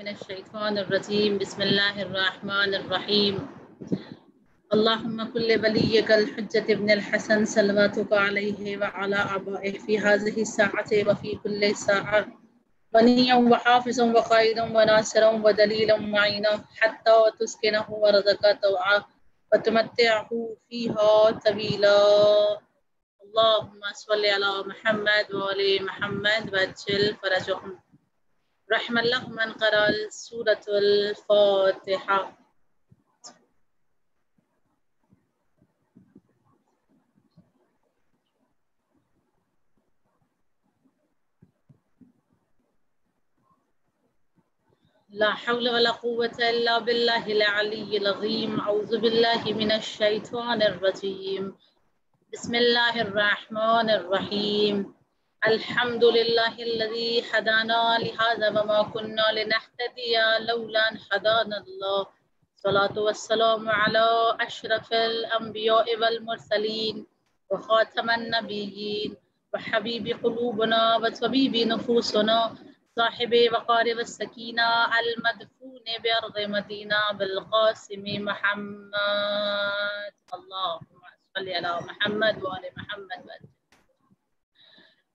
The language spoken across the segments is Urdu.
الشیطان الرجیم بسم اللہ الرحمن الرحیم اللہم کل ولیک الحجۃ ابن الحسن صلواتک علیہ وعلی آبائہ فی هذه الساعة وفی کل ساعة ونیا وحافظا وقائدا وناصرا ودلیلا معینا حتی تسکنہ ورزق طوعا وتمتعہ فیہا طویلا اللہم صلی علی محمد وعلی محمد وعجل فرجہم رحم اللہ من قرأ سورة الفاتحة. لا حول ولا قوة إلا بالله العلي العظيم. أعوذ بالله من الشيطان الرجيم. بسم الله الرحمن الرحيم. الحمد لله الذي هدانا لهذا وما كنا لنهتدي لولا أن هدانا الله. الصلاة والسلام على أشرف الأنبياء والمرسلين وخاتم النبيين وحبيب قلوبنا وطبيب نفوسنا صاحب وقار والسكينة المدفون بأرض مدينة بالقاسم محمد. اللهم صل على محمد وعلى محمد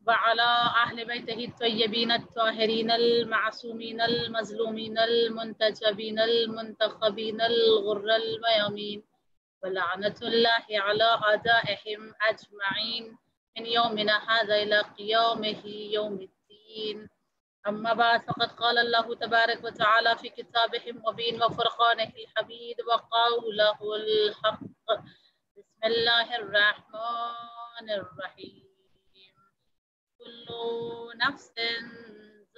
وعلى أهل بيته الطيبين الطاهرين المعصومين المظلومين المنتجبين المنتخبين الغر الميامين ولعنة الله على أعدائهم أجمعين من يومنا هذا إلى قيامه يوم الدين. أما بعد فقد قال الله تبارك وتعالى في كتابه المبين وفرقانه الحميد وقوله الحق. بسم الله الرحمن الرحيم. كل نفس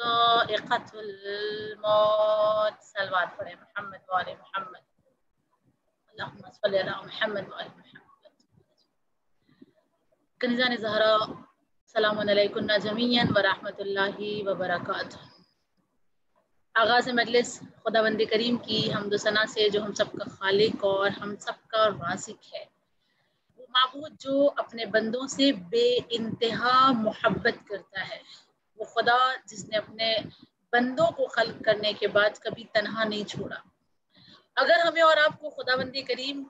ذائقة الموت. صلوات پڑھیں محمد وآل محمد. اللهم صل على محمد وآل محمد. کنیزان زہرا السلام علیکم جمیعا ورحمۃ اللہ وبرکاتہ. آغاز مجلس خداوند کریم کی حمد و ثنا سے جو ہم سب کا خالق اور ہم سب کا رازق ہے، وہ معبود جو اپنے بندوں سے بے انتہا محبت کرتا ہے، وہ خدا جس نے اپنے بندوں کو خلق کرنے کے بعد کبھی تنہا نہیں چھوڑا. اگر ہمیں اور آپ کو خداوند کریم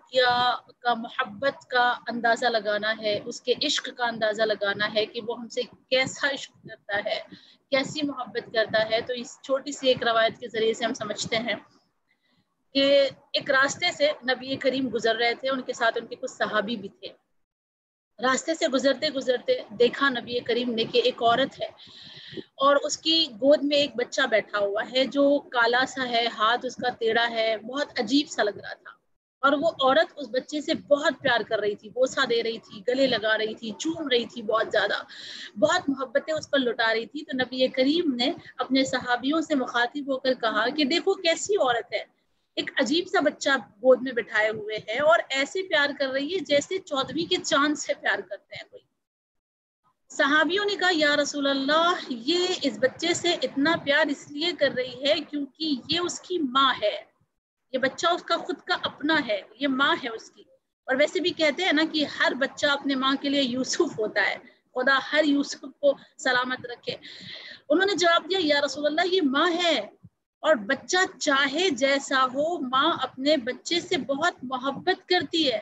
کا محبت کا اندازہ لگانا ہے، اس کے عشق کا اندازہ لگانا ہے کہ وہ ہم سے کیسا عشق کرتا ہے، کیسی محبت کرتا ہے، تو اس چھوٹی سی ایک روایت کے ذریعے سے ہم سمجھتے ہیں کہ ایک راستے سے نبی کریم گزر رہے تھے، ان کے ساتھ ان کے کچھ صحابی بھی تھے. راستے سے گزرتے گزرتے دیکھا نبی کریم نے کہ ایک عورت ہے اور اس کی گود میں ایک بچہ بیٹھا ہوا ہے جو کالا سا ہے، ہاتھ اس کا ٹیڑھا ہے، بہت عجیب سا لگ رہا تھا. اور وہ عورت اس بچے سے بہت پیار کر رہی تھی، بوسہ دے رہی تھی، گلے لگا رہی تھی، چوم رہی تھی، بہت زیادہ بہت محبتیں اس پر لٹا رہی تھی. تو نبی کریم نے اپنے صحابیوں سے مخاطب ہو کر کہا کہ دیکھو کیسی عورت ہے، ایک عجیب سا بچہ گود میں بٹھائے ہوئے ہے اور ایسے پیار کر رہی ہے جیسے 14ویں کے چاند سے پیار کرتے ہیں کوئی. صحابیوں نے کہا یا رسول اللہ، یہ اس بچے سے اتنا پیار اس لیے کر رہی ہے کیونکہ یہ اس کی ماں ہے، یہ بچہ اس کا خود کا اپنا ہے، یہ ماں ہے اس کی. اور ویسے بھی کہتے ہیں نا کہ ہر بچہ اپنے ماں کے لیے یوسف ہوتا ہے، خدا ہر یوسف کو سلامت رکھے. انہوں نے جواب دیا یا رسول اللہ، یہ ماں ہے اور بچہ چاہے جیسا ہو، ماں اپنے بچے سے بہت محبت کرتی ہے.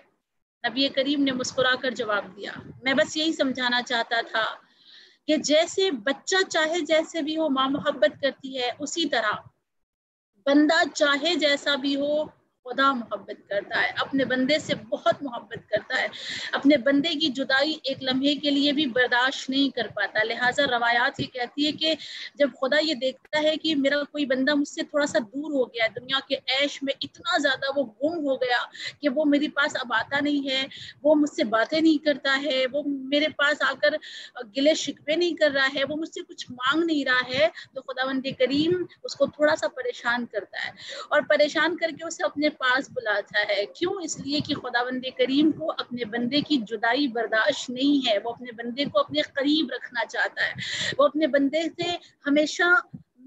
نبی کریم نے مسکرا کر جواب دیا، میں بس یہی سمجھانا چاہتا تھا کہ جیسے بچہ چاہے جیسے بھی ہو ماں محبت کرتی ہے، اسی طرح بندہ چاہے جیسا بھی ہو خدا محبت کرتا ہے، اپنے بندے سے بہت محبت کرتا ہے، اپنے بندے کی جدائی ایک لمحے کے لیے بھی برداشت نہیں کر پاتا. لہٰذا روایات یہ کہتی ہے کہ جب خدا یہ دیکھتا ہے کہ میرا کوئی بندہ مجھ سے تھوڑا سا دور ہو گیا، دنیا کے عیش میں اتنا زیادہ وہ گم ہو گیا کہ وہ میرے پاس اب آتا نہیں ہے، وہ مجھ سے باتیں نہیں کرتا ہے، وہ میرے پاس آ کر گلے شکوے نہیں کر رہا ہے، وہ مجھ سے کچھ مانگ نہیں رہا ہے، تو خداوند کریم اس کو تھوڑا سا پریشان کرتا ہے اور پریشان کر کے اسے اپنے پاس بلاتا ہے. کیوں؟ اس لیے کہ خداوند کریم کو اپنے بندے کی جدائی برداشت نہیں ہے، وہ اپنے بندے کو اپنے قریب رکھنا چاہتا ہے، وہ اپنے بندے سے ہمیشہ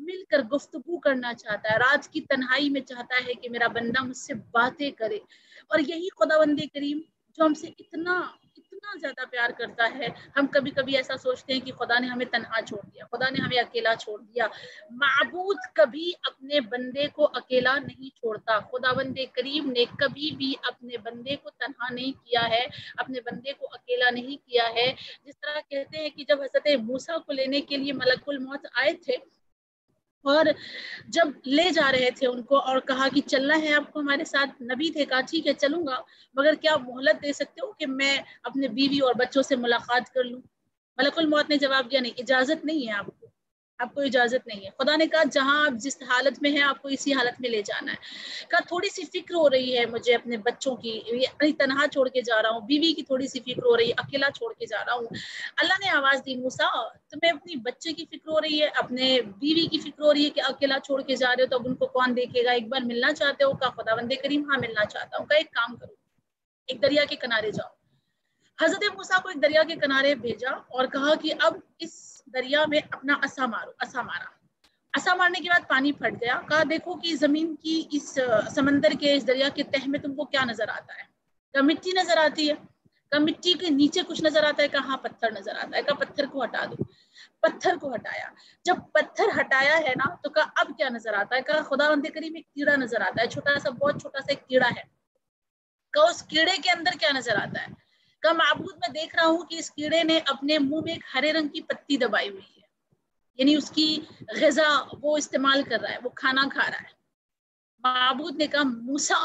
مل کر گفتگو کرنا چاہتا ہے، رات کی تنہائی میں چاہتا ہے کہ میرا بندہ مجھ سے باتیں کرے. اور یہی خداوند کریم جو ہم سے اتنا اتنا زیادہ پیار کرتا ہے. ہم کبھی کبھی ایسا سوچتے ہیں کہ خدا نے ہمیں تنہا چھوڑ دیا, خدا نے ہمیں اکیلا چھوڑ دیا. معبود کبھی اپنے بندے کو اکیلا نہیں چھوڑتا. خداوند کریم نے کبھی بھی اپنے بندے کو تنہا نہیں کیا ہے, اپنے بندے کو اکیلا نہیں کیا ہے. جس طرح کہتے ہیں کہ جب حضرت موسیٰ کو لینے کے لیے ملک الموت آئے تھے اور جب لے جا رہے تھے ان کو اور کہا کہ چلنا ہے آپ کو ہمارے ساتھ, نبی تھے, کہا ٹھیک ہے چلوں گا, مگر کیا مہلت دے سکتے ہو کہ میں اپنے بیوی اور بچوں سے ملاقات کر لوں؟ ملک الموت نے جواب دیا نہیں, اجازت نہیں ہے آپ کو اجازت نہیں ہے. خدا نے کہا جہاں آپ جس حالت میں ہیں آپ کو اسی حالت میں لے جانا ہے. کہا تھوڑی سی فکر ہو رہی ہے مجھے اپنے بچوں کی, یعنی تنہا چھوڑ کے جا رہا ہوں, بیوی کی تھوڑی سی فکر ہو رہی ہے, اکیلا چھوڑ کے جا رہا ہوں. اللہ نے آواز دی, موسیٰ تمہیں اپنی بچے کی فکر ہو رہی ہے, اپنے بیوی کی فکر ہو رہی ہے کہ اکیلا چھوڑ کے جا رہے ہو تو اب ان کو کون دیکھے گا, ایک بار ملنا چاہتے ہو؟ کہا خداوند کریم ہاں ملنا چاہتا ہوں. کہا ایک کام کرو, ایک دریا کے کنارے جاؤ. حضرت موسیٰ کو ایک دریا کے کنارے بھیجا اور کہا کہ اب اس دریا میں اپنا عصا مارو. عصا مارا, عصا مارنے کے بعد پانی پھٹ گیا. کہا دیکھو کہ زمین کی اس سمندر کے اس دریا کے تہ میں تم کو کیا نظر آتا ہے؟ کہا مٹی نظر آتی ہے. کہا مٹی کے نیچے کچھ نظر آتا ہے؟ کہا ہاں پتھر نظر آتا ہے. کہا پتھر کو ہٹا دو. پتھر کو ہٹایا. جب پتھر ہٹایا ہے نا تو کہا اب کیا نظر آتا ہے؟ کہا خداوند کریم ایک کیڑا نظر آتا ہے, چھوٹا سا, بہت چھوٹا سا ایک کیڑا ہے. کہا اس کیڑے کے اندر کیا نظر آتا ہے؟ کہا معبود میں دیکھ رہا ہوں کہ اس کیڑے نے اپنے منہ میں ایک ہرے رنگ کی پتی دبائی ہوئی ہے, یعنی اس کی غذا وہ استعمال کر رہا ہے, وہ کھانا کھا رہا ہے. معبود نے کہا موسیٰ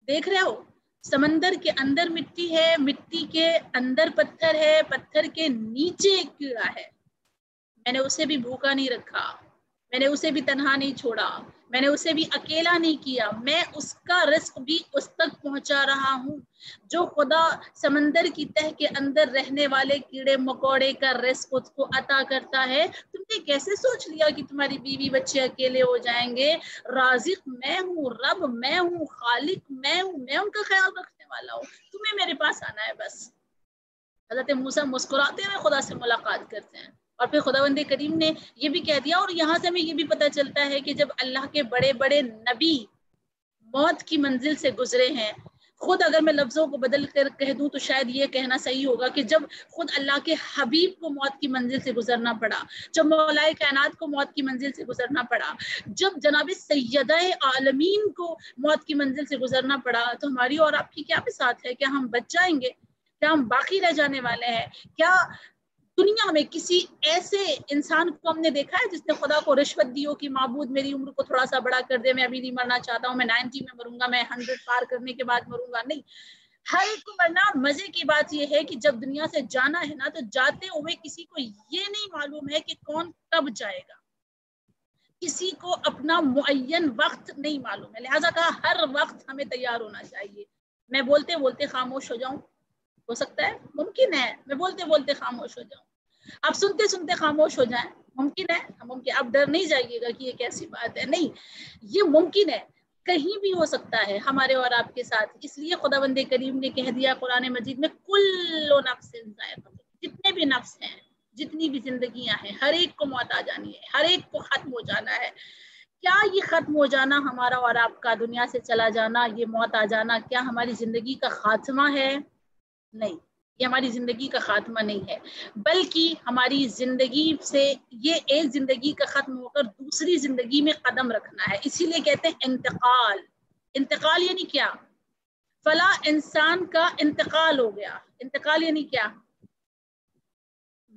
دیکھ رہے ہو سمندر کے اندر مٹی ہے, مٹی کے اندر پتھر ہے, پتھر کے نیچے ایک کیڑا ہے. میں نے اسے بھی بھوکا نہیں رکھا, میں نے اسے بھی تنہا نہیں چھوڑا, میں نے اسے بھی اکیلا نہیں کیا, میں اس کا رزق بھی اس تک پہنچا رہا ہوں جو خدا سمندر کی تہ کے اندر رہنے والے کیڑے مکوڑے کا رزق اس کو عطا کرتا ہے. تم نے کیسے سوچ لیا کہ تمہاری بیوی بچے اکیلے ہو جائیں گے؟ رازق میں ہوں, رب میں ہوں, خالق میں ہوں, میں ان کا خیال رکھنے والا ہوں, تمہیں میرے پاس آنا ہے بس. حضرت موسیٰ مسکراتے ہوئے خدا سے ملاقات کرتے ہیں. اور پھر خداوند کریم نے یہ بھی کہہ دیا, اور یہاں سے ہمیں یہ بھی پتہ چلتا ہے کہ جب اللہ کے بڑے بڑے نبی موت کی منزل سے گزرے ہیں, خود اگر میں لفظوں کو بدل کر کہہ دوں تو شاید یہ کہنا صحیح ہوگا کہ جب خود اللہ کے حبیب کو موت کی منزل سے گزرنا پڑا, جب مولا کائنات کو موت کی منزل سے گزرنا پڑا, جب جناب سیدہ عالمین کو موت کی منزل سے گزرنا پڑا, تو ہماری اور آپ کی کیا بساط ہے؟ کیا ہم بچ جائیں گے؟ کیا ہم باقی رہ جانے والے ہیں؟ کیا دنیا میں کسی ایسے انسان کو ہم نے دیکھا ہے جس نے خدا کو رشوت دی ہو کہ معبود میری عمر کو تھوڑا سا بڑا کر دے, میں ابھی نہیں مرنا چاہتا ہوں, میں 90 میں مروں گا, میں 100 پار کرنے کے بعد مروں گا؟ نہیں, ہر ایک کو مرنا. مزے کی بات یہ ہے کہ جب دنیا سے جانا ہے نا تو جاتے ہوئے کسی کو یہ نہیں معلوم ہے کہ کون کب جائے گا, کسی کو اپنا معین وقت نہیں معلوم ہے. لہٰذا کہا ہر وقت ہمیں تیار ہونا چاہیے. میں بولتے بولتے خاموش ہو جاؤں, ہو سکتا ہے, ممکن ہے میں بولتے بولتے خاموش ہو جاؤں, آپ سنتے سنتے خاموش ہو جائیں, ممکن ہے, ممکن. آپ ڈر نہیں جائیے گا کہ یہ کیسی بات ہے, نہیں, یہ ممکن ہے, کہیں بھی ہو سکتا ہے ہمارے اور آپ کے ساتھ. اس لیے خداوند کریم نے کہہ دیا قرآن مجید میں کل نفس ذائقۃ, جتنے بھی نفس ہیں, جتنی بھی زندگیاں ہیں, ہر ایک کو موت آ جانی ہے, ہر ایک کو ختم ہو جانا ہے. کیا یہ ختم ہو جانا ہمارا اور آپ کا, دنیا سے چلا جانا, یہ موت آ جانا, کیا ہماری زندگی کا خاتمہ ہے؟ نہیں, یہ ہماری زندگی کا خاتمہ نہیں ہے, بلکہ ہماری زندگی سے یہ ایک زندگی کا ختم ہو کر دوسری زندگی میں قدم رکھنا ہے. اسی لیے کہتے ہیں انتقال. انتقال یعنی کیا؟ فلاں انسان کا انتقال ہو گیا. انتقال یعنی کیا؟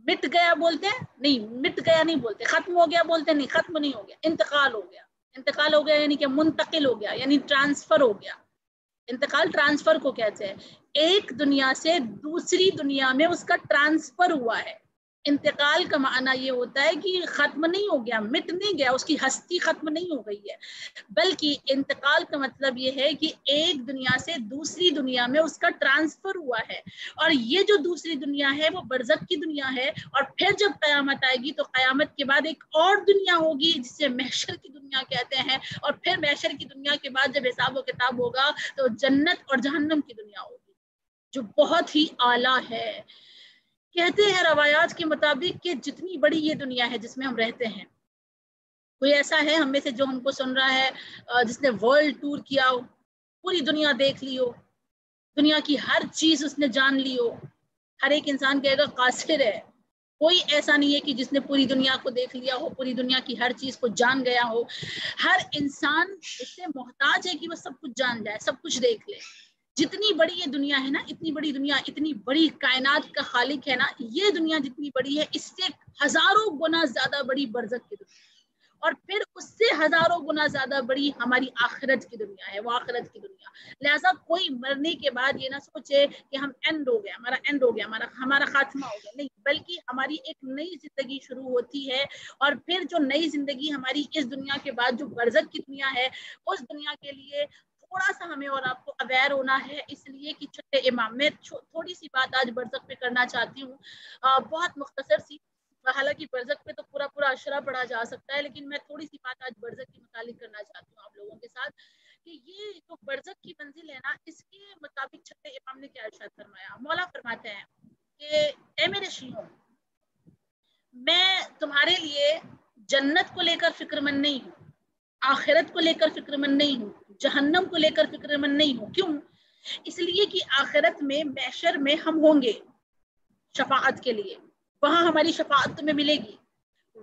مٹ گیا بولتے ہیں نہیں, مٹ گیا نہیں بولتے, ختم ہو گیا بولتے نہیں, ختم نہیں ہو گیا, انتقال ہو گیا. انتقال ہو گیا یعنی کہ منتقل ہو گیا, یعنی ٹرانسفر ہو گیا. انتقال ٹرانسفر کو کہتے ہیں, ایک دنیا سے دوسری دنیا میں اس کا ٹرانسفر ہوا ہے. انتقال کا معنی یہ ہوتا ہے کہ ختم نہیں ہو گیا, مٹ نہیں گیا, اس کی ہستی ختم نہیں ہو گئی ہے, بلکہ انتقال کا مطلب یہ ہے کہ ایک دنیا سے دوسری دنیا میں اس کا ٹرانسفر ہوا ہے. اور یہ جو دوسری دنیا ہے وہ برزخ کی دنیا ہے, اور پھر جب قیامت آئے گی تو قیامت کے بعد ایک اور دنیا ہوگی جسے محشر کی دنیا کہتے ہیں, اور پھر محشر کی دنیا کے بعد جب حساب و کتاب ہوگا تو جنت اور جہنم کی دنیا ہوگی جو بہت ہی اعلیٰ ہے. کہتے ہیں روایات کے مطابق کہ جتنی بڑی یہ دنیا ہے جس میں ہم رہتے ہیں, کوئی ایسا ہے ہم میں سے جو ہم کو سن رہا ہے جس نے ورلڈ ٹور کیا ہو, پوری دنیا دیکھ لی ہو, دنیا کی ہر چیز اس نے جان لی ہو, ہر ایک انسان کہے گا قاصر ہے. کوئی ایسا نہیں ہے کہ جس نے پوری دنیا کو دیکھ لیا ہو, پوری دنیا کی ہر چیز کو جان گیا ہو. ہر انسان اس سے محتاج ہے کہ وہ سب کچھ جان جائے, سب کچھ دیکھ لے. جتنی بڑی یہ دنیا ہے نا, اتنی بڑی دنیا, اتنی بڑی کائنات کا خالق ہے نا, یہ دنیا جتنی بڑی ہے اس سے ہزاروں گنا زیادہ بڑی برزخ کی دنیا, اور پھر اس سے ہزاروں گنا زیادہ بڑی ہماری آخرت کی دنیا ہے, وہ آخرت کی دنیا. لہٰذا کوئی مرنے کے بعد یہ نہ سوچے کہ ہم اینڈ ہو گیا, ہمارا اینڈ ہو گیا, ہمارا خاتمہ ہو گیا. نہیں, بلکہ ہماری ایک نئی زندگی شروع ہوتی ہے, اور پھر جو نئی زندگی ہماری اس دنیا کے بعد جو برزخ کی دنیا ہے, اس دنیا کے لیے تھوڑا سا ہمیں اور آپ کو اویئر ہونا ہے. اس لیے کہ چھٹے امام, میں تھوڑی سی بات آج برزخ پہ کرنا چاہتی ہوں, بہت مختصر سی. حالانکہ برزخ پہ تو پورا اشرا پڑھا جا سکتا ہے, لیکن میں تھوڑی سی بات آج برزخ کے متعلق کرنا چاہتی ہوں آپ لوگوں کے ساتھ, کہ یہ جو برزخ کی منزل ہے نا, اس کے مطابق چھٹے امام نے کیا ارشاد فرمایا. مولا فرماتے ہیں کہ اے میرے شیعوں, میں تمہارے لیے جنت کو لے کر فکر مند نہیں ہوں, آخرت کو لے کر فکر مند نہیں ہوں, جہنم کو لے کر فکر مند نہیں ہوں. کیوں؟ اس لیے کہ آخرت میں محشر میں ہم ہوں گے شفاعت کے لیے, وہاں ہماری شفاعت تمہیں ملے گی.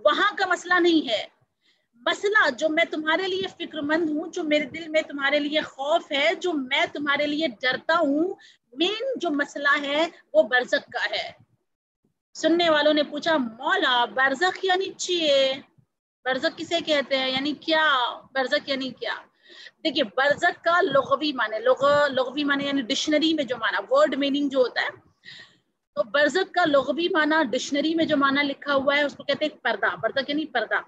وہاں کا مسئلہ نہیں ہے. مسئلہ جو میں تمہارے لیے فکر مند ہوں, جو میرے دل میں تمہارے لیے خوف ہے, جو میں تمہارے لیے ڈرتا ہوں, مین جو مسئلہ ہے وہ برزخ کا ہے. سننے والوں نے پوچھا, مولا برزخ یعنی چیئے, برزخ کسے کہتے ہیں, یعنی کیا برزخ یعنی کیا؟ دیکھیے, برزخ کا لغوی معنی, لغوی معنی یعنی ڈکشنری میں جو معنی, ورڈ میننگ جو ہوتا ہے, تو برزخ کا لغوی معنی ڈکشنری میں جو معنی لکھا ہوا ہے اس کو کہتے ہیں پردہ. برزخ یعنی پردہ,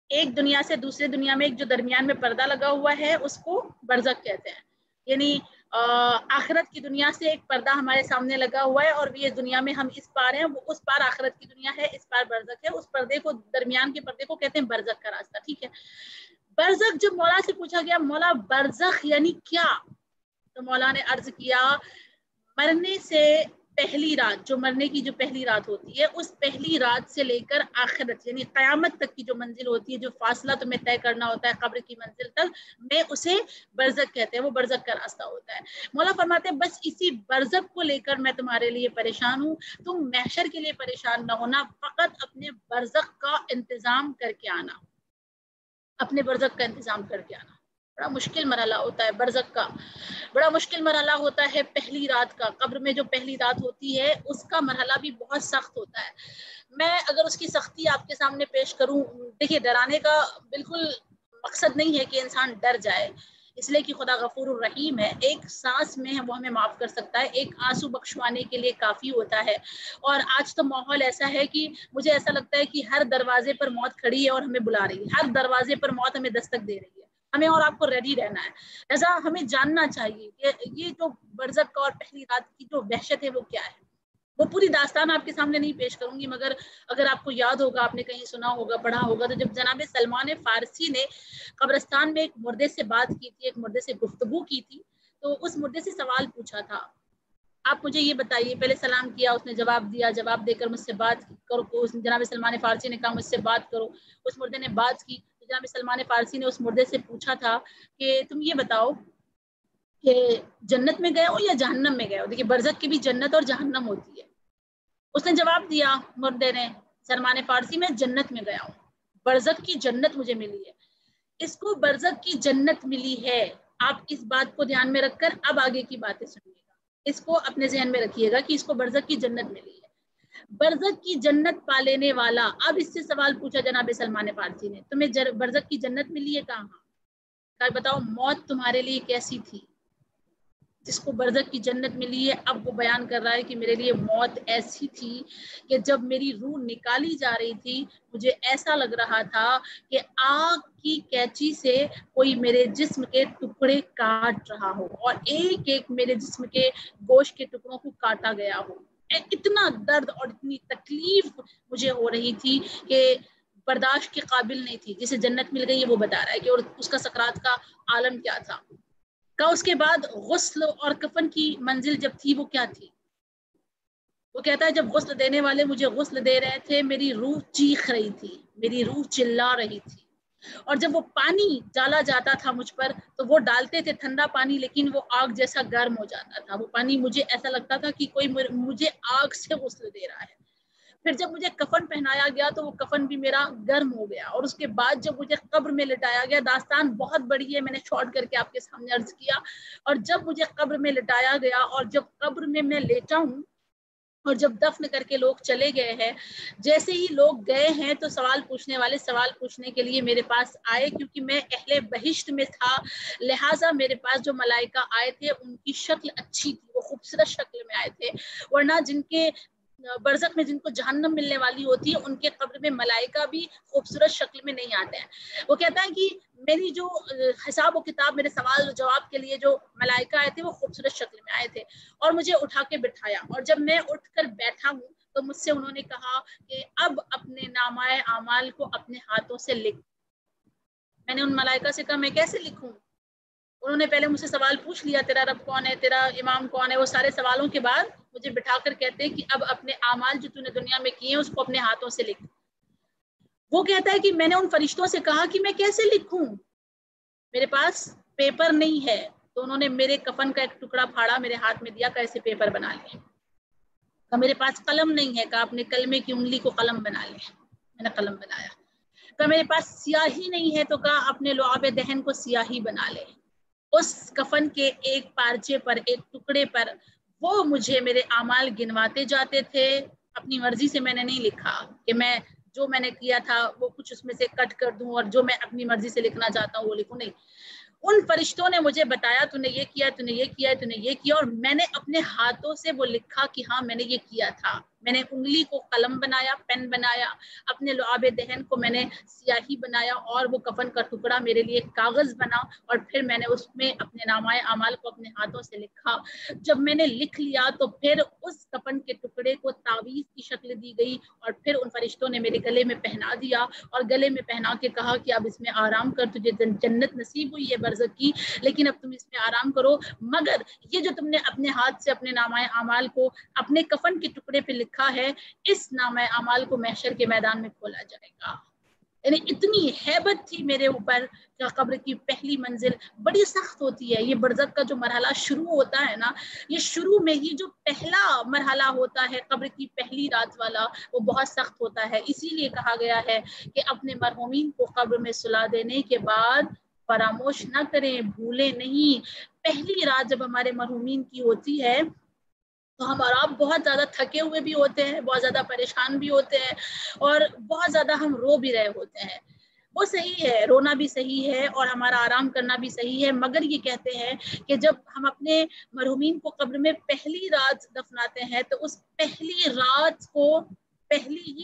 ایک دنیا سے دوسرے دنیا میں ایک جو درمیان میں پردہ لگا ہوا ہے اس کو برزخ کہتے ہیں. یعنی آخرت کی دنیا سے ایک پردہ ہمارے سامنے لگا ہوا ہے, اور یہ دنیا میں ہم اس پار ہیں, وہ اس پار آخرت کی دنیا ہے, اس پار برزخ ہے. اس پردے کو, درمیان کے پردے کو کہتے ہیں برزخ کا راستہ. ٹھیک ہے, برزخ جب مولا سے پوچھا گیا, مولا برزخ یعنی کیا, تو مولا نے عرض کیا, مرنے سے پہلی رات, جو مرنے کی جو پہلی رات ہوتی ہے, اس پہلی رات سے لے کر آخرت یعنی قیامت تک کی جو منزل ہوتی ہے, جو فاصلہ تمہیں طے کرنا ہوتا ہے قبر کی منزل تک, میں اسے برزخ کہتے ہیں, وہ برزخ کا راستہ ہوتا ہے. مولا فرماتے ہیں بس اسی برزخ کو لے کر میں تمہارے لیے پریشان ہوں, تم محشر کے لیے پریشان نہ ہونا, فقط اپنے برزخ کا انتظام کر کے آنا, اپنے برزخ کا انتظام کر کے آنا. بڑا مشکل مرحلہ ہوتا ہے برزخ کا, بڑا مشکل مرحلہ ہوتا ہے پہلی رات کا. قبر میں جو پہلی رات ہوتی ہے اس کا مرحلہ بھی بہت سخت ہوتا ہے. میں اگر اس کی سختی آپ کے سامنے پیش کروں, دیکھیے ڈرانے کا بالکل مقصد نہیں ہے کہ انسان ڈر جائے, اس لیے کہ خدا غفور الرحیم ہے, ایک سانس میں وہ ہمیں معاف کر سکتا ہے, ایک آنسو بخشوانے کے لیے کافی ہوتا ہے. اور آج تو ماحول ایسا ہے کہ مجھے ایسا لگتا ہے کہ ہر دروازے پر موت کھڑی ہے اور ہمیں بلا رہی ہے, ہر دروازے پر موت ہمیں دستک دے رہی ہے, ہمیں اور آپ کو ریڈی رہنا ہے. ایسا ہمیں جاننا چاہیے کہ یہ جو برزخ کا اور پہلی رات کی جو وحشت ہے وہ کیا ہے. وہ پوری داستان آپ کے سامنے نہیں پیش کروں گی, مگر اگر آپ کو یاد ہوگا, آپ نے کہیں سنا ہوگا, پڑھا ہوگا, تو جب جناب سلمان فارسی نے قبرستان میں ایک مردے سے بات کی تھی, ایک مردے سے گفتگو کی تھی, تو اس مردے سے سوال پوچھا تھا, آپ مجھے یہ بتائیے, پہلے سلام کیا, اس نے جواب دیا, جواب دے کر مجھ سے بات کرو. جناب سلمان فارسی نے کہا مجھ سے بات کرو, اس مردے نے بات کی. جناب سلمان فارسی نے اس مردے سے پوچھا تھا کہ تم یہ بتاؤ کہ جنت میں گئے ہو یا جہنم میں گئے ہو. دیکھیے برزخ کی بھی جنت اور جہنم ہوتی ہے. اس نے جواب دیا مردے نے, سلمان فارسی, میں جنت میں گیا ہوں, برزخ کی جنت مجھے ملی ہے. اس کو برزخ کی جنت ملی ہے, آپ اس بات کو دھیان میں رکھ کر اب آگے کی باتیں سنیے گا, اس کو اپنے ذہن میں رکھیے گا کہ اس کو برزخ کی جنت ملی ہے. برزخ کی جنت پا لینے والا, اب اس سے سوال پوچھا جناب سلمان فارسی نے, تمہیں برزخ کی جنت ملی ہے کہاں؟ کہا بتاؤ موت تمہارے لیے کیسی تھی. جس کو برزخ کی جنت ملی ہے اب وہ بیان کر رہا ہے کہ میرے لیے موت ایسی تھی کہ جب میری روح نکالی جا رہی تھی مجھے ایسا لگ رہا تھا کہ آگ کی کینچی سے کوئی میرے جسم کے ٹکڑے کاٹ رہا ہو اور ایک ایک میرے جسم کے گوشت کے ٹکڑوں کو کاٹا گیا ہو. اتنا درد اور اتنی تکلیف مجھے ہو رہی تھی کہ برداشت کے قابل نہیں تھی. جسے جنت مل گئی ہے وہ بتا رہا ہے کہ اور اس کا سکرات کا عالم کیا تھا. کا اس کے بعد غسل اور کفن کی منزل جب تھی وہ کیا تھی. وہ کہتا ہے جب غسل دینے والے مجھے غسل دے رہے تھے میری روح چیخ رہی تھی, میری روح چلا رہی تھی. اور جب وہ پانی ڈالا جاتا تھا مجھ پر تو وہ ڈالتے تھے ٹھنڈا پانی، لیکن وہ آگ جیسا گرم ہو جاتا تھا وہ پانی، مجھے ایسا لگتا تھا کہ کوئی مجھے آگ سے غسل دے رہا ہے۔ پھر جب مجھے کفن پہنایا گیا تو وہ کفن بھی میرا گرم ہو گیا، اور اس کے بعد جب مجھے قبر میں لٹایا گیا، داستان بہت بڑی ہے، میں نے شارٹ کر کے آپ کے سامنے عرض کیا، اور جب مجھے قبر میں لٹایا گیا اور جب قبر میں میں لیٹا ہوں اور جب دفن کر کے لوگ چلے گئے ہیں، جیسے ہی لوگ گئے ہیں تو سوال پوچھنے والے سوال پوچھنے کے لیے میرے پاس آئے، کیونکہ میں اہل بہشت میں تھا، لہٰذا میرے پاس جو ملائکہ آئے تھے ان کی شکل اچھی تھی، وہ خوبصورت شکل میں آئے تھے، ورنہ جن کے برزخ میں جن کو جہنم ملنے والی ہوتی ہے ان کے قبر میں ملائکہ بھی خوبصورت شکل میں نہیں آتے ہیں۔ وہ کہتا ہے کہ میری جو حساب و کتاب، میرے سوال و جواب کے لیے جو ملائکہ آئے تھے وہ خوبصورت شکل میں آئے تھے، اور مجھے اٹھا کے بٹھایا، اور جب میں اٹھ کر بیٹھا ہوں تو مجھ سے انہوں نے کہا کہ اب اپنے نامہ اعمال کو اپنے ہاتھوں سے لکھ۔ میں نے ان ملائکہ سے کہا میں کیسے لکھوں؟ انہوں نے پہلے مجھ سے سوال پوچھ لیا، تیرا رب کون ہے، تیرا امام کون ہے، وہ سارے سوالوں کے بعد مجھے بٹھا کر کہتے ہیں کہ اب اپنے اعمال جو تو نے دنیا میں کیے ہیں اس کو اپنے ہاتھوں سے لکھ۔ وہ کہتا ہے کہ میں نے ان فرشتوں سے کہا کہ میں کیسے لکھوں، میرے پاس پیپر نہیں ہے، تو انہوں نے میرے کفن کا ایک ٹکڑا پھاڑا، میرے ہاتھ میں دیا، کہ ایسے پیپر بنا لیں۔ کہ میرے پاس قلم نہیں ہے، کہ اپنے کلمے کی انگلی کو قلم بنا لیں، میں نے قلم بنایا۔ کہ میرے پاس سیاہی نہیں ہے، تو کہا اپنے لعاب دہن کو سیاہی بنا لے۔ اس کفن کے ایک پارچے پر، ایک ٹکڑے پر وہ مجھے میرے اعمال گنواتے جاتے تھے، اپنی مرضی سے میں نے نہیں لکھا کہ میں جو میں نے کیا تھا وہ کچھ اس میں سے کٹ کر دوں اور جو میں اپنی مرضی سے لکھنا چاہتا ہوں وہ لکھوں، نہیں، ان فرشتوں نے مجھے بتایا تو نے یہ کیا، تو نے یہ کیا، تو نے یہ کیا، اور میں نے اپنے ہاتھوں سے وہ لکھا کہ ہاں میں نے یہ کیا تھا۔ میں نے انگلی کو قلم بنایا، پین بنایا، اپنے لعاب دہن کو میں نے سیاہی بنایا، اور وہ کفن کا ٹکڑا میرے لیے کاغذ بنا، اور پھر میں نے اس میں اپنے نامہ اعمال کو اپنے ہاتھوں سے لکھا۔ جب میں نے لکھ لیا تو پھر اس کفن کے ٹکڑے کو تعویذ کی شکل دی گئی، اور پھر ان فرشتوں نے میرے گلے میں پہنا دیا، اور گلے میں پہنا کے کہا کہ اب اس میں آرام کر، تجھے جنت نصیب ہوئی ہے برزخ کی، لیکن اب تم اس میں آرام کرو، مگر یہ جو تم نے اپنے ہاتھ سے اپنے نامہ اعمال کو اپنے کفن کے ٹکڑے پہ لکھا ہے، اس نامہ اعمال کو محشر کے میدان میں کھولا جائے گا۔ یعنی اتنی ہیبت تھی میرے اوپر کہ قبر کی پہلی منزل بڑی سخت ہوتی ہے۔ یہ برزخ کا جو مرحلہ شروع ہوتا ہے نا، یہ شروع میں ہی جو پہلا مرحلہ ہوتا ہے قبر کی پہلی رات والا، وہ بہت سخت ہوتا ہے۔ اسی لیے کہا گیا ہے کہ اپنے مرحومین کو قبر میں سلا دینے کے بعد فراموش نہ کریں، بھولیں نہیں۔ پہلی رات جب ہمارے مرحومین کی ہوتی ہے تو ہم اور آپ بہت زیادہ تھکے ہوئے بھی ہوتے ہیں، بہت زیادہ پریشان بھی ہوتے ہیں، اور بہت زیادہ ہم رو بھی رہے ہوتے ہیں۔ وہ صحیح ہے، رونا بھی صحیح ہے اور ہمارا آرام کرنا بھی صحیح ہے، مگر یہ کہتے ہیں کہ جب ہم اپنے مرحومین کو قبر میں پہلی رات دفناتے ہیں تو اس پہلی ہی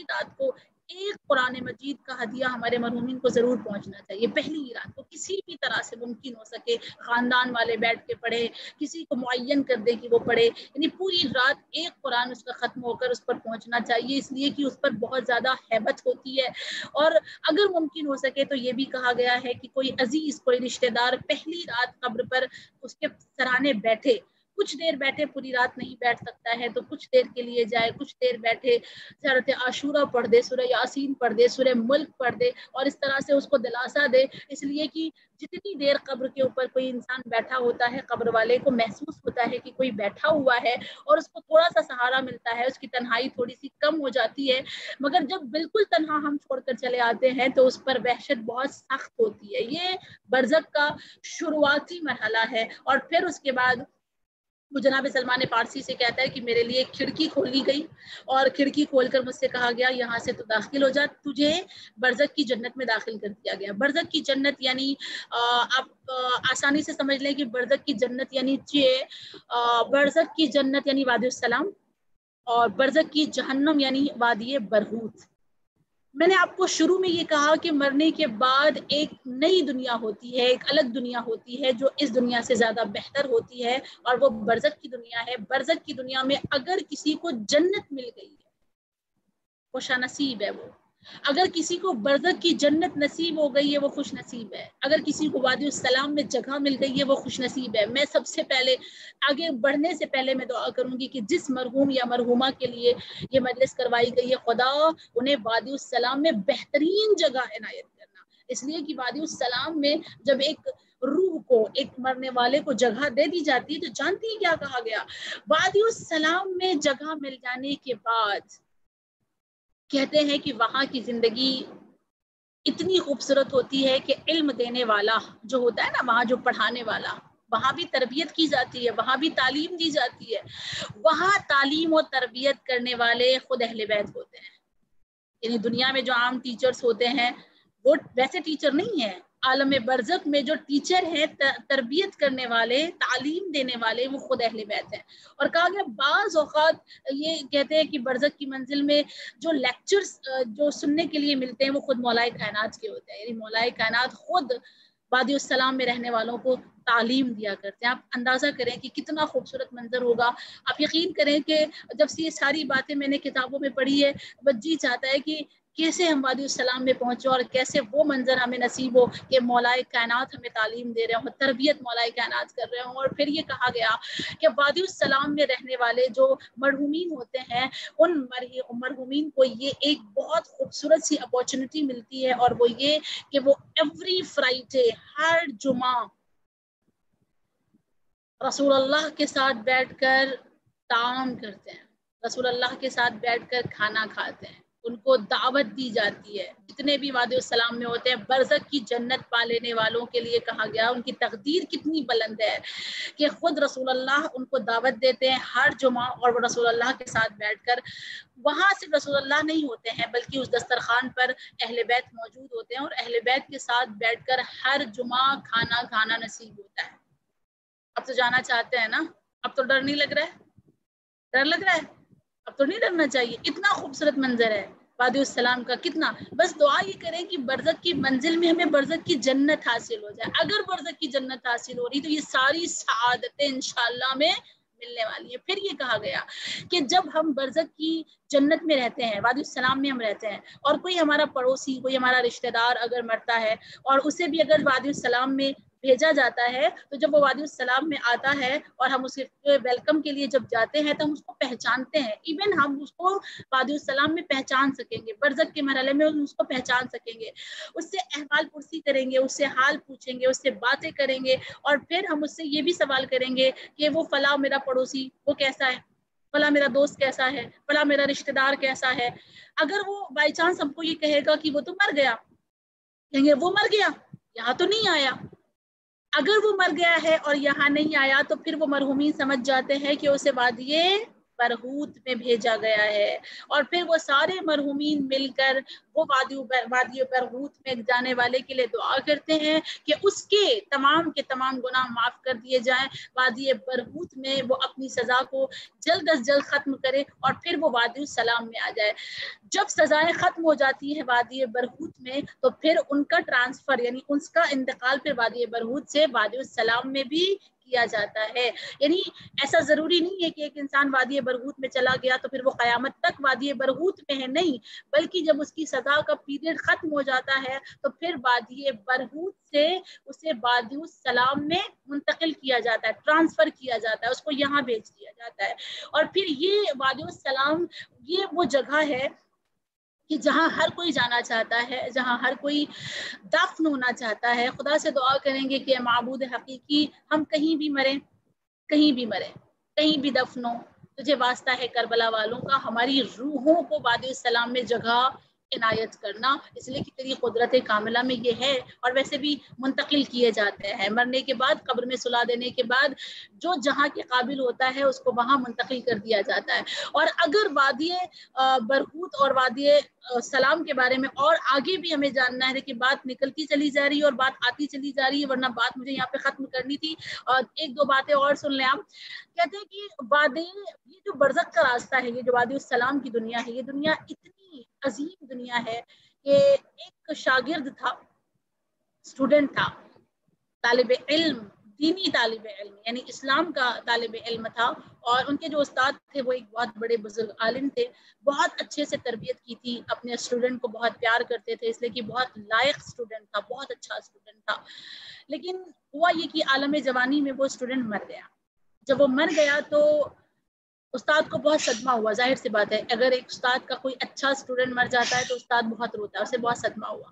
رات کو ایک قرآن مجید کا ہدیہ ہمارے مرحومین کو ضرور پہنچنا چاہیے، پہلی ہی رات کو، کسی بھی طرح سے ممکن ہو سکے خاندان والے بیٹھ کے پڑھے، کسی کو معین کر دے کہ وہ پڑھے، یعنی پوری رات ایک قرآن اس کا ختم ہو کر اس پر پہنچنا چاہیے، اس لیے کہ اس پر بہت زیادہ ہیبت ہوتی ہے۔ اور اگر ممکن ہو سکے تو یہ بھی کہا گیا ہے کہ کوئی عزیز، کوئی رشتہ دار پہلی رات قبر پر اس کے سرانے بیٹھے، کچھ دیر بیٹھے، پوری رات نہیں بیٹھ سکتا ہے تو کچھ دیر کے لیے جائے، کچھ دیر بیٹھے، سورۃ عاشورہ پڑھ دے، سورہ یاسین پڑھ دے، سورہ ملک پڑھ دے، اور اس طرح سے اس کو دلاسا دے، اس لیے کہ جتنی دیر قبر کے اوپر کوئی انسان بیٹھا ہوتا ہے، قبر والے کو محسوس ہوتا ہے کہ کوئی بیٹھا ہوا ہے اور اس کو تھوڑا سا سہارا ملتا ہے، اس کی تنہائی تھوڑی سی کم ہو جاتی ہے، مگر جب بالکل تنہا ہم چھوڑ کر چلے آتے ہیں تو اس پر وحشت بہت سخت ہوتی ہے۔ یہ برزخ کا شروعاتی مرحلہ ہے، اور پھر اس کے بعد وہ جناب سلمان فارسی سے کہتا ہے کہ میرے لیے ایک کھڑکی کھولی گئی، اور کھڑکی کھول کر مجھ سے کہا گیا یہاں سے تو داخل ہو جا، تجھے برزخ کی جنت میں داخل کر دیا گیا۔ برزخ کی جنت یعنی آپ آسانی سے سمجھ لیں کہ برزخ کی جنت یعنی برزخ کی جنت یعنی وادی السلام، اور برزخ کی جہنم یعنی وادی برہوت۔ میں نے آپ کو شروع میں یہ کہا کہ مرنے کے بعد ایک نئی دنیا ہوتی ہے، ایک الگ دنیا ہوتی ہے جو اس دنیا سے زیادہ بہتر ہوتی ہے، اور وہ برزخ کی دنیا ہے۔ برزخ کی دنیا میں اگر کسی کو جنت مل گئی ہے، خوش نصیب ہے وہ۔ اگر کسی کو برزخ کی جنت نصیب ہو گئی ہے وہ خوش نصیب ہے، اگر کسی کو وادی السلام میں جگہ مل گئی ہے وہ خوش نصیب ہے۔ میں سب سے پہلے آگے بڑھنے سے پہلے میں دعا کروں گی کہ جس مرحوم یا مرحومہ کے لیے یہ مجلس کروائی گئی ہے، خدا انہیں وادی السلام میں بہترین جگہ عنایت کرنا، اس لیے کہ وادی السلام میں جب ایک روح کو، ایک مرنے والے کو جگہ دے دی جاتی ہے تو جانتی ہے کیا کہا گیا؟ وادی السلام میں جگہ مل جانے کے بعد کہتے ہیں کہ وہاں کی زندگی اتنی خوبصورت ہوتی ہے کہ علم دینے والا جو ہوتا ہے نا، وہاں جو پڑھانے والا، وہاں بھی تربیت کی جاتی ہے، وہاں بھی تعلیم دی جاتی ہے، وہاں تعلیم و تربیت کرنے والے خود اہل بیت ہوتے ہیں۔ یعنی دنیا میں جو عام ٹیچرز ہوتے ہیں وہ ویسے ٹیچر نہیں ہیں، عالم برزخ میں جو ٹیچر ہیں، تربیت کرنے والے، تعلیم دینے والے، وہ خود اہل بیت ہیں۔ اور کہا گیا بعض اوقات یہ کہتے ہیں کہ برزخ کی منزل میں جو لیکچرز جو سننے کے لیے ملتے ہیں وہ خود مولائے کائنات کے ہوتے ہیں، یعنی مولائے کائنات خود وادی السلام میں رہنے والوں کو تعلیم دیا کرتے ہیں۔ آپ اندازہ کریں کہ کتنا خوبصورت منظر ہوگا۔ آپ یقین کریں کہ جب سے یہ ساری باتیں میں نے کتابوں میں پڑھی ہے، بس جی چاہتا ہے کہ کیسے ہم وادی السلام میں پہنچے اور کیسے وہ منظر ہمیں نصیب ہو کہ مولائے کائنات ہمیں تعلیم دے رہے ہوں، تربیت مولائے کائنات کر رہے ہوں۔ اور پھر یہ کہا گیا کہ وادی السلام میں رہنے والے جو مرحومین ہوتے ہیں، ان مرحومین کو یہ ایک بہت خوبصورت سی اپارچونٹی ملتی ہے، اور وہ یہ کہ وہ ایوری فرائیڈے، ہر جمعہ رسول اللہ کے ساتھ بیٹھ کر تعام کرتے ہیں، رسول اللہ کے ساتھ بیٹھ کر کھانا کھاتے ہیں، ان کو دعوت دی جاتی ہے۔ جتنے بھی وادی السلام میں ہوتے ہیں، برزخ کی جنت پا لینے والوں کے لیے کہا گیا ان کی تقدیر کتنی بلند ہے کہ خود رسول اللہ ان کو دعوت دیتے ہیں ہر جمعہ، اور وہ رسول اللہ کے ساتھ بیٹھ کر، وہاں صرف رسول اللہ نہیں ہوتے ہیں بلکہ اس دسترخوان پر اہل بیت موجود ہوتے ہیں، اور اہل بیت کے ساتھ بیٹھ کر ہر جمعہ کھانا کھانا نصیب ہوتا ہے۔ اب تو جانا چاہتے ہیں نا؟ اب تو ڈر نہیں لگ رہا ہے؟ ڈر لگ رہا ہے؟ اب تو نہیں ڈرنا چاہیے، اتنا خوبصورت منظر ہے وادی السلام کا۔ کتنا بس دعا یہ کریں کہ برزخ کی منزل میں ہمیں برزخ کی جنت حاصل ہو جائے۔ اگر برزخ کی جنت حاصل ہو رہی تو یہ ساری سعادتیں انشاءاللہ میں ملنے والی ہیں۔ پھر یہ کہا گیا کہ جب ہم برزخ کی جنت میں رہتے ہیں، وادی السلام میں ہم رہتے ہیں، اور کوئی ہمارا پڑوسی، کوئی ہمارا رشتہ دار اگر مرتا ہے اور اسے بھی اگر وادی السلام میں بھیجا جاتا ہے، تو جب وہ وادی السلام میں آتا ہے اور ہم اسے ویلکم کے لیے جب جاتے ہیں تو ہم اس کو پہچانتے ہیں، ایون ہم اس کو وادی السلام میں پہچان سکیں گے، برزخ کے مرحلے میں اس کو پہچان سکیں گے، اس سے احوال پرسی کریں گے، اس سے حال پوچھیں گے، اس سے باتیں کریں گے، اور پھر ہم اس سے یہ بھی سوال کریں گے کہ وہ فلاں میرا پڑوسی وہ کیسا ہے، فلاں میرا دوست کیسا ہے، فلاں میرا رشتہ دار کیسا ہے۔ اگر وہ بائی چانس ہم کو یہ کہے گا کہ وہ تو مر گیا، کہیں گے وہ مر گیا، یہاں تو نہیں آیا۔ اگر وہ مر گیا ہے اور یہاں نہیں آیا تو پھر وہ مرحومین سمجھ جاتے ہیں کہ اسے وادی برہوت میں بھیجا گیا ہے، اور پھر وہ سارے مرحومین مل کر وہ وادی برہوت میں جانے والے کے لیے دعا کرتے ہیں کہ اس کے تمام گناہ معاف کر دیے جائیں، وادی برہوت میں وہ اپنی سزا کو جلد از جلد ختم کرے اور پھر وہ وادی السلام میں آ جائے۔ جب سزائیں ختم ہو جاتی ہے وادی برہوت میں تو پھر ان کا ٹرانسفر، یعنی اس کا انتقال پھر وادی برہوت سے وادی السلام میں بھی کیا جاتا ہے۔ یعنی ایسا ضروری نہیں ہے کہ ایک انسان وادی برہوت میں چلا گیا تو پھر وہ قیامت تک وادی برہوت میں ہے، نہیں، بلکہ جب اس کی سزا کا پیریڈ ختم ہو جاتا ہے تو پھر وادی برہوت سے اسے وادی السلام میں منتقل کیا جاتا ہے، ٹرانسفر کیا جاتا ہے، اس کو یہاں بھیج دیا جاتا ہے۔ اور پھر یہ وادی السلام یہ وہ جگہ ہے کہ جہاں ہر کوئی جانا چاہتا ہے، جہاں ہر کوئی دفن ہونا چاہتا ہے۔ خدا سے دعا کریں گے کہ معبود حقیقی ہم کہیں بھی مریں، کہیں بھی مریں، کہیں بھی دفن ہو، تجھے واسطہ ہے کربلا والوں کا، ہماری روحوں کو وادی السلام میں جگہ عنایت کرنا، اس لیے کہ تیری قدرت کاملہ میں یہ ہے۔ اور ویسے بھی منتقل کیے جاتے ہیں، مرنے کے بعد قبر میں سلا دینے کے بعد جو جہاں کے قابل ہوتا ہے اس کو وہاں منتقل کر دیا جاتا ہے۔ اور اگر وادی برہوت اور وادی سلام کے بارے میں اور آگے بھی ہمیں جاننا ہے کہ بات نکلتی چلی جا رہی ہے اور بات آتی چلی جا رہی ہے، ورنہ بات مجھے یہاں پہ ختم کرنی تھی، اور ایک دو باتیں اور سن لیں آپ۔ کہتے ہیں کہ وادی یہ جو برزخ کا راستہ ہے، یہ جو وادی السلام کی دنیا ہے، یہ دنیا اتنی عظیم دنیا ہے کہ ایک شاگرد تھا، اسٹوڈنٹ تھا، طالب علم، دینی طالب علم، یعنی اسلام کا طالب علم تھا، اور ان کے جو استاد تھے وہ ایک بہت بڑے بزرگ عالم تھے، بہت اچھے سے تربیت کی تھی، اپنے اسٹوڈنٹ کو بہت پیار کرتے تھے، اس لیے کہ بہت لائق اسٹوڈنٹ تھا، بہت اچھا اسٹوڈنٹ تھا۔ لیکن ہوا یہ کہ عالم جوانی میں وہ اسٹوڈنٹ مر گیا۔ جب وہ مر گیا تو استاد کو بہت صدمہ ہوا، ظاہر سی بات ہے اگر ایک استاد کا کوئی اچھا اسٹوڈنٹ مر جاتا ہے تو استاد بہت روتا ہے، اسے بہت صدمہ ہوا۔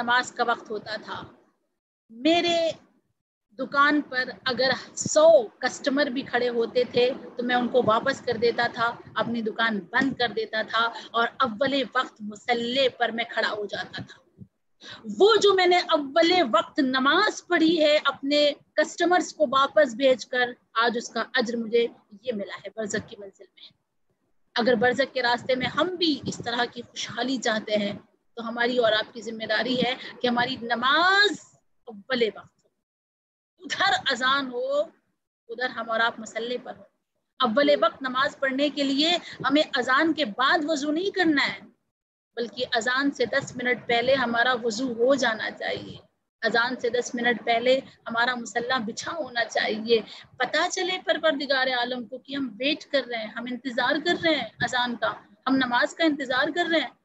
نماز کا وقت ہوتا تھا، میرے دکان پر اگر 100 کسٹمر بھی کھڑے ہوتے تھے تو میں ان کو واپس کر دیتا تھا، اپنی دکان بند کر دیتا تھا اور اول وقت مصلی پر میں کھڑا ہو جاتا تھا۔ وہ جو میں نے اول وقت نماز پڑھی ہے اپنے کسٹمرز کو واپس بھیج کر، آج اس کا اجر مجھے یہ ملا ہے برزخ کی منزل میں۔ اگر برزخ کے راستے میں ہم بھی اس طرح کی خوشحالی چاہتے ہیں تو ہماری اور آپ کی ذمہ داری ہے کہ ہماری نماز اول وقت، ادھر اذان ہو ادھر ہم اور آپ مصلی پر ہو۔ اول وقت نماز پڑھنے کے لیے ہمیں اذان کے بعد وضو نہیں کرنا ہے، بلکہ اذان سے 10 منٹ پہلے ہمارا وضو ہو جانا چاہیے، اذان سے 10 منٹ پہلے ہمارا مصلی بچھا ہونا چاہیے، پتہ چلے پروردگار عالم کو کہ ہم ویٹ کر رہے ہیں، ہم انتظار کر رہے ہیں اذان کا، ہم نماز کا انتظار کر رہے ہیں۔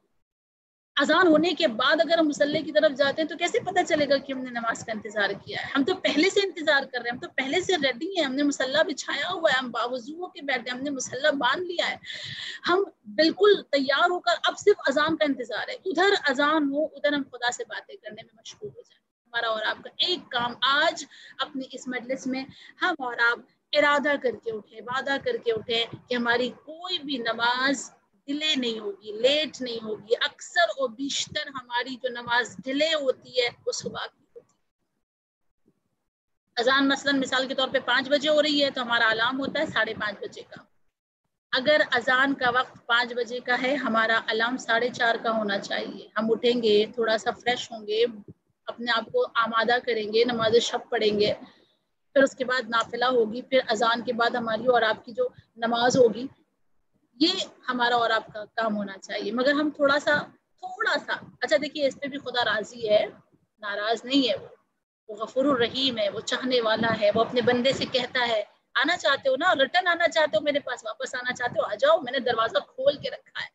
اذان ہونے کے بعد اگر ہم مصلی کی طرف جاتے ہیں تو کیسے پتہ چلے گا کہ ہم نے نماز کا انتظار کیا ہے؟ ہم تو پہلے سے انتظار کر رہے ہیں، ہم تو پہلے سے ریڈی ہیں، ہم نے مصلی بچھایا ہوا ہے، ہم باوضو ہو کے بیٹھے، ہم نے مصلی باندھ لیا ہے، ہم بالکل تیار ہو کر اب صرف اذان کا انتظار ہے۔ ادھر اذان ہو ادھر ہم خدا سے باتیں کرنے میں مشغول ہو جائیں۔ ہمارا اور آپ کا ایک کام آج اپنی اس مجلس میں ہم اور آپ ارادہ کر کے اٹھے، وعدہ کر کے اٹھے کہ ہماری کوئی بھی نماز ڈیلے نہیں ہوگی، لیٹ نہیں ہوگی۔ اکثر اور بیشتر ہماری جو نماز ڈیلے ہوتی ہے وہ صبح کی ہوتی ہے۔ اذان مثال کے طور پہ 5 بجے ہو رہی ہے تو ہمارا الارم ہوتا ہے 5:30 بجے کا۔ اگر اذان کا وقت 5 بجے کا ہے، ہمارا الارم 4:30 کا ہونا چاہیے۔ ہم اٹھیں گے، تھوڑا سا فریش ہوں گے، اپنے آپ کو آمادہ کریں گے، نماز شب پڑھیں گے، پھر اس کے بعد نافلہ ہوگی، پھر اذان کے بعد ہماری اور آپ کی جو نماز ہوگی، یہ ہمارا اور آپ کا کام ہونا چاہیے۔ مگر ہم تھوڑا سا اچھا دیکھیے، اس پہ بھی خدا راضی ہے، ناراض نہیں ہے، وہ غفور الرحیم ہے، وہ چاہنے والا ہے، وہ اپنے بندے سے کہتا ہے آنا چاہتے ہو نا، ریٹرن آنا چاہتے ہو میرے پاس، واپس آنا چاہتے ہو آ جاؤ، میں نے دروازہ کھول کے رکھا ہے۔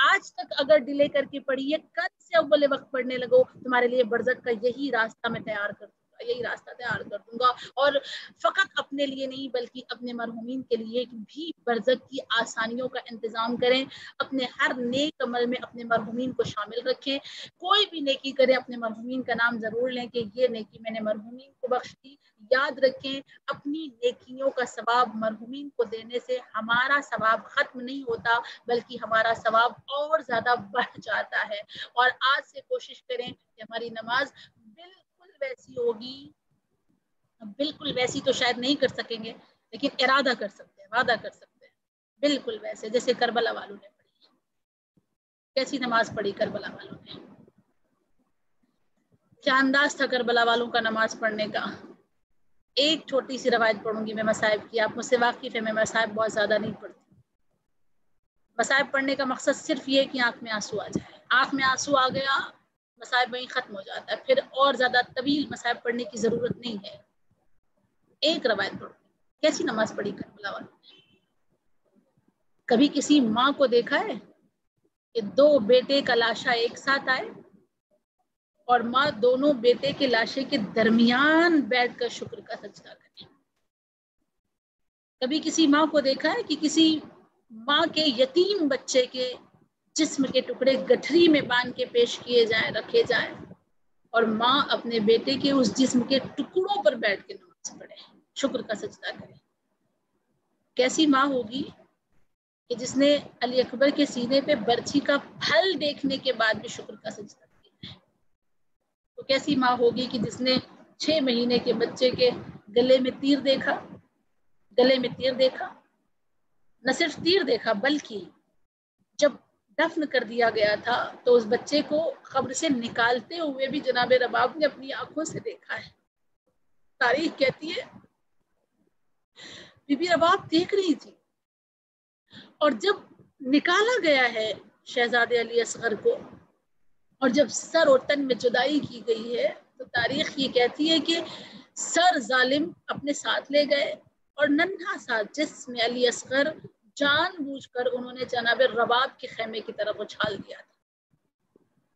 آج تک اگر ڈیلے کر کے پڑھی ہے، کل سے اول وقت پڑھنے لگو، تمہارے لیے برزخ کا یہی راستہ میں تیار کر دوں گا، یہی راستہ تیار کر دوں گا، اور فقط اپنے لیے نہیں بلکہ اپنے مرحومین کے لیے بھی برزخ کی آسانیوں کا انتظام کریں۔ اپنے ہر نیک عمل میں اپنے مرحومین کو شامل رکھیں، کوئی بھی نیکی کریں اپنے مرحومین کا نام ضرور لیں کہ یہ نیکی میں نے مرحومین کو بخش دی۔ یاد رکھیں، اپنی نیکیوں کا ثواب مرحومین کو دینے سے ہمارا ثواب ختم نہیں ہوتا بلکہ ہمارا ثواب اور زیادہ بڑھ جاتا ہے۔ اور آج سے کوشش کریں کہ ہماری نماز بالکل ویسی ہوگی، بالکل ویسی تو شاید نہیں کر سکیں گے لیکن ارادہ کر سکتے ہیں، وعدہ کر سکتے ہیں، بالکل ویسے جیسے کربلا والوں نے پڑھی۔ کیسی نماز پڑھی کربلا والوں نے؟ کیا انداز تھا کربلا والوں کا نماز پڑھنے کا؟ ایک چھوٹی سی روایت پڑھوں گی میں مصائب کی، آپ مجھ سے واقف ہے، میں مصائب بہت زیادہ نہیں پڑھتی۔ مصائب پڑھنے کا مقصد صرف یہ کہ آنکھ میں آنسو آ جائے، آنکھ میں آنسو آ گیا مصائب وہیں ختم ہو جاتا ہے، پھر اور زیادہ طویل مصائب پڑھنے کی ضرورت نہیں ہے۔ ایک روایت پڑھو، کیسی نماز پڑھی کربلا والوں نے؟ کبھی کسی ماں کو دیکھا ہے کہ 2 بیٹے کا لاشا ایک ساتھ آئے اور ماں دونوں بیٹے کے لاشے کے درمیان بیٹھ کر شکر کا سجدہ کرے؟ کبھی کسی ماں کو دیکھا ہے کہ کسی ماں کے یتیم بچے کے جسم کے ٹکڑے گٹھری میں باندھ کے پیش کیے جائیں، رکھے جائیں، اور ماں اپنے بیٹے کے اس جسم کے ٹکڑوں پر بیٹھ کے نماز پڑھے، شکر کا سجدہ کرے؟ کیسی ماں ہوگی کہ جس نے علی اکبر کے سینے پہ برچھی کا پھل دیکھنے کے بعد بھی شکر کا سجدہ کیا ہے؟ تو کیسی ماں ہوگی کہ جس نے 6 مہینے کے بچے کے گلے میں تیر دیکھا، نہ صرف تیر دیکھا بلکہ جب دفن کر دیا گیا تھا تو اس بچے کو قبر سے نکالتے ہوئے بھی جناب رباب نے اپنی آنکھوں سے دیکھا ہے۔ تاریخ کہتی ہے بی بی رباب دیکھ رہی تھی، اور جب نکالا گیا ہے شہزادے علی اصغر کو اور جب سر اور تن میں جدائی کی گئی ہے تو تاریخ یہ کہتی ہے کہ سر ظالم اپنے ساتھ لے گئے اور ننھا سا جسم علی اصغر جان بوجھ کر انہوں نے جناب رباب کے خیمے کی طرف اچھال دیا تھا۔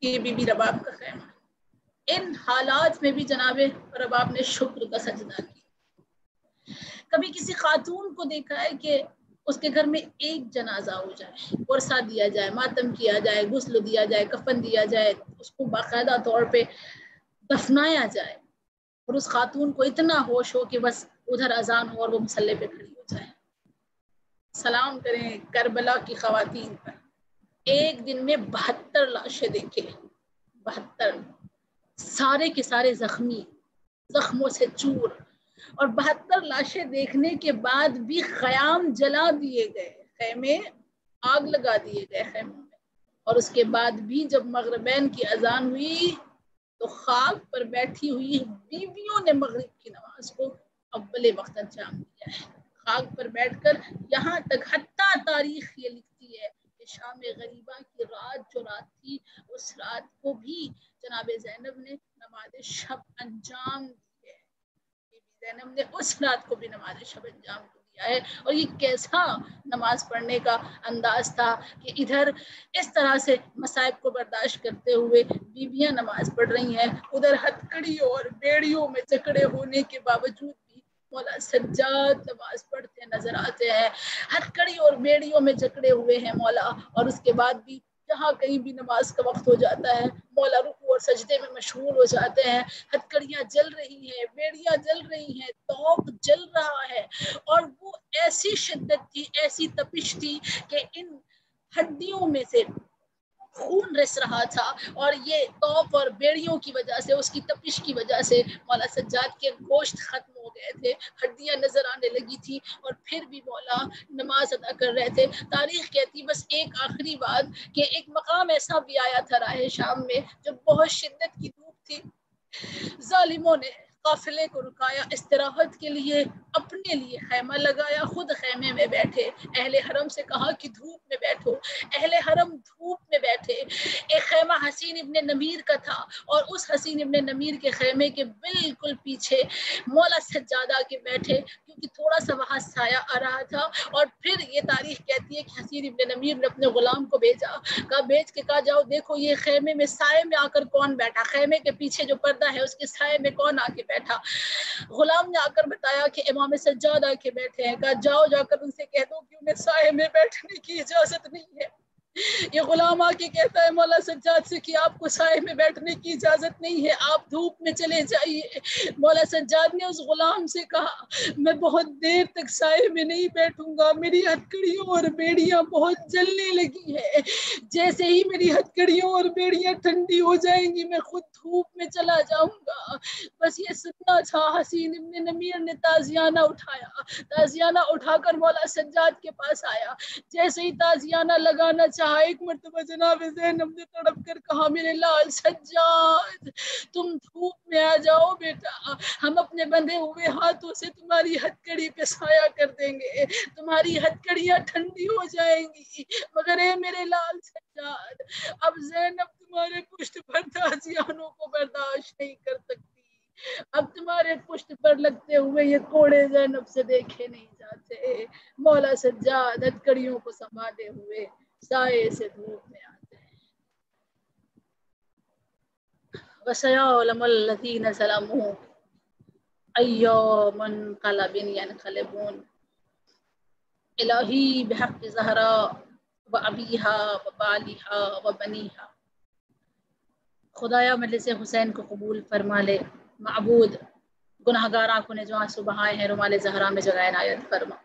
یہ بی بی رباب کا خیمہ، ان حالات میں بھی جناب رباب نے شکر کا سجدہ کیا۔ کبھی کسی خاتون کو دیکھا ہے کہ اس کے گھر میں ایک جنازہ ہو جائے، ورثہ دیا جائے، ماتم کیا جائے، غسل دیا جائے، کفن دیا جائے، اس کو باقاعدہ طور پہ دفنایا جائے، اور اس خاتون کو اتنا ہوش ہو کہ بس ادھر اذان ہو اور وہ مصلی پہ کھڑی ہو جائے، سلام کریں کربلا کی خواتین پر۔ ایک دن میں 72 لاشیں دیکھے، 72، سارے کے سارے زخمی، زخموں سے چور، اور 72 لاشیں دیکھنے کے بعد بھی خیام جلا دیے گئے، خیمے آگ لگا دیے گئے خیموں میں، اور اس کے بعد بھی جب مغربین کی اذان ہوئی تو خاک پر بیٹھی ہوئی بیویوں نے مغرب کی نماز کو اول وقت انجام دیا ہے۔ خاک پر بیٹھ کر یہاں تک حتیٰ تاریخ یہ لکھتی ہے کہ شام غریبہ کی رات جو رات تھی، اس رات کو بھی جناب زینب نے نماز شب انجام دی ہے، زینب نے اس رات کو بھی نماز شب انجام دیا ہے۔ اور یہ کیسا نماز پڑھنے کا انداز تھا کہ ادھر اس طرح سے مصائب کو برداشت کرتے ہوئے بیویاں نماز پڑھ رہی ہیں، ادھر ہتھکڑیوں اور بیڑیوں میں جکڑے ہونے کے باوجود بھی مولا سجاد نماز پڑھتے نظر آتے ہیں، ہتھکڑی اور بیڑیوں میں جکڑے ہوئے ہیں مولا، اور اس کے بعد بھی جہاں کہیں بھی نماز کا وقت ہو جاتا ہے مولا رکوع اور سجدے میں مشغول ہو جاتے ہیں، ہتھکڑیاں جل رہی ہیں، بیڑیاں جل رہی ہیں، توق جل رہا ہے، اور وہ ایسی شدت تھی، ایسی تپش تھی کہ ان ہڈیوں میں سے خون رس رہا تھا، اور یہ توپ اور بیڑیوں کی وجہ سے، اس کی تپش کی وجہ سے مولا سجاد کے گوشت ختم ہو گئے تھے، ہڈیاں نظر آنے لگی تھی، اور پھر بھی مولا نماز ادا کر رہے تھے۔ تاریخ کہتی بس ایک آخری بات کہ ایک مقام ایسا بھی آیا تھا راہ شام میں جب بہت شدت کی دھوپ تھی، ظالموں نے قافلے کو رکایا، استراحت کے لیے اپنے لیے خیمہ لگایا، خود خیمے میں بیٹھے، اہل حرم سے کہا کہ دھوپ میں بیٹھو، اہل حرم دھوپ میں بیٹھے۔ ایک خیمہ حسین ابن نمیر کا تھا، اور اس حسین ابن نمیر کے خیمے کے بالکل پیچھے مولا سجاد آ کے بیٹھے، کیونکہ تھوڑا سا وہاں سایہ آ رہا تھا۔ اور پھر یہ تاریخ کہتی ہے کہ حسین ابن نمیر نے اپنے غلام کو بھیجا، بھیج کے کہا جاؤ دیکھو یہ خیمے میں سائے میں آ کر کون بیٹھا، خیمے کے پیچھے جو پردہ ہے اس کے سائے میں کون آ کے بیٹھا۔ غلام نے آ کر بتایا کہ امام سجاد آ کے بیٹھے ہیں۔ کہا جاؤ جا کر ان سے کہہ دو کہ انہیں سائے میں بیٹھنے کی اجازت نہیں ہے۔ یہ غلام آ کے کہتا ہے مولا سجاد سے کہ آپ کو سائے میں بیٹھنے کی اجازت نہیں ہے، آپ دھوپ میں چلے جائیے۔ مولا سجاد نے اس غلام سے کہا میں بہت دیر تک سائے میں نہیں بیٹھوں گا، میری ہتھکڑیوں اور بیڑیاں بہت جلنے لگی ہے، جیسے ہی میری ہتھکڑیوں اور بیڑیاں ٹھنڈی ہو جائیں گی میں خود دھوپ میں چلا جاؤں گا۔ بس یہ سننا تھا۔ حسین ابن نمیر نے تازیانہ اٹھایا، تازیانہ اٹھا کر مولا سجاد کے پاس آیا، جیسے ہی تازیانہ لگانا چاہا ایک مرتبہ جناب زینب نے تڑپ کر کہا میرے لال سجاد تم دھوپ میں آ جاؤ بیٹا، ہم اپنے بندھے ہوئے ہاتھوں سے تمہاری ہتھکڑی پہ سایہ کر دیں گے، تمہاری ہتھکڑیاں ٹھنڈی ہو جائیں گی، مگر اے میرے لال سجاد اب زینب تمہارے پشت پر تازیانوں کو برداشت نہیں کر سکتی، اب تمہارے پشت پر لگتے ہوئے یہ کوڑے زینب سے دیکھے نہیں جاتے۔ مولا سجاد ہتھکڑیوں کو سنبھالے ہوئے سائے سے دھوپ میں آتے ہیں۔ وَسَيَعْلَمُ الَّذِينَ ظَلَمُوا أَيُّ مُنقَلَبٍ يَنقَلِبُونَ۔ الہی بحق زہرا و ابیہا و بالیہا و بنیہا، خدایا مجلس حسین کو قبول فرما لے، معبود گناہگار آنکھوں نے جو آنسو بہائے ہیں رومال زہرا میں جگہ عنایت فرما،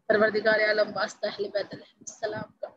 پروردگار عالم واسطہ اہل بیت علیہ السلام کا